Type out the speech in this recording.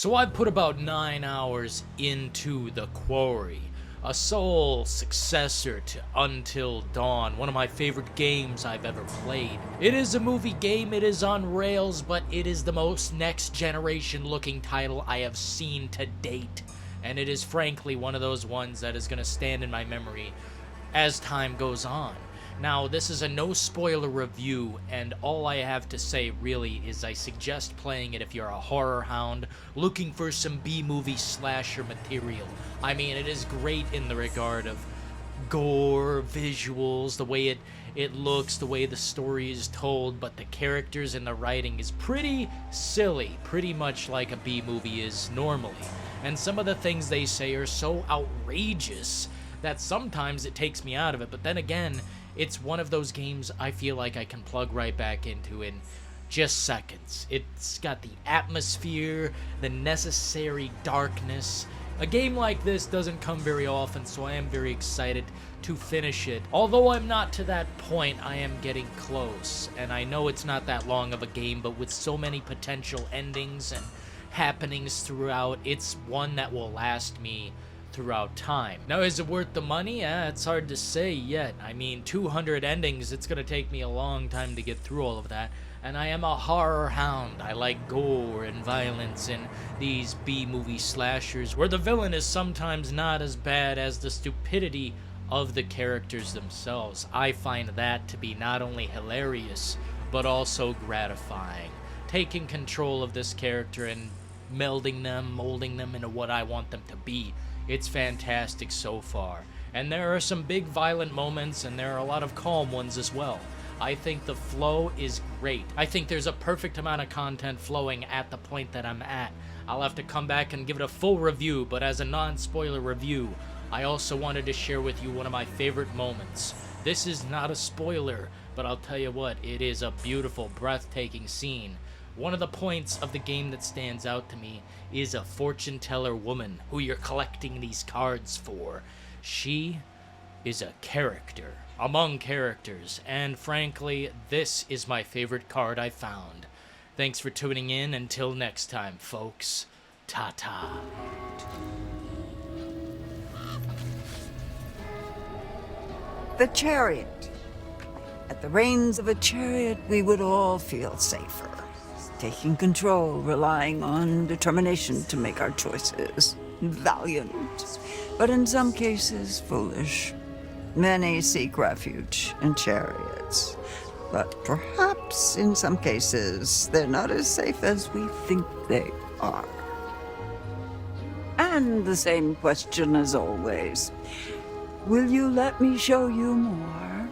So I've put about 9 hours into the Quarry, a soul successor to Until Dawn, one of my favorite games I've ever played. It is a movie game, it is on rails, but it is the most next generation looking title I have seen to date. And it is frankly one of those ones that is going to stand in my memory as time goes on. Now, this is a no spoiler review, and all I have to say really is I suggest playing it if you're a horror hound looking for some B-movie slasher material. I mean, it is great in the regard of gore, visuals, the way it looks, the way the story is told, but the characters and the writing is pretty silly, pretty much like a B-movie is normally. And some of the things they say are so outrageous that sometimes it takes me out of it, but then again, it's one of those games I feel like I can plug right back into in just seconds. It's got the atmosphere, the necessary darkness. A game like this doesn't come very often, so I am very excited to finish it. Although I'm not to that point, I am getting close. And I know it's not that long of a game, but with so many potential endings and happenings throughout, it's one that will last me throughout time. Now, is it worth the money? It's hard to say yet. I mean, 200 endings, it's gonna take me a long time to get through all of that. And I am a horror hound. I like gore and violence and these B-movie slashers where the villain is sometimes not as bad as the stupidity of the characters themselves. I find that to be not only hilarious, but also gratifying. Taking control of this character and melding them, molding them into what I want them to be. It's fantastic so far. And there are some big violent moments, and there are a lot of calm ones as well. I think the flow is great. I think there's a perfect amount of content flowing at the point that I'm at. I'll have to come back and give it a full review, but as a non-spoiler review, I also wanted to share with you one of my favorite moments. This is not a spoiler, but I'll tell you what, it is a beautiful, breathtaking scene. One of the points of the game that stands out to me is a fortune teller woman who you're collecting these cards for. She is a character among characters, and frankly, this is my favorite card I found. Thanks for tuning in. Until next time, folks. Ta-ta. The chariot. At the reins of a chariot, we would all feel safer. Taking control, relying on determination to make our choices. Valiant, but in some cases foolish. Many seek refuge in chariots, but perhaps in some cases they're not as safe as we think they are. And the same question as always. Will you let me show you more?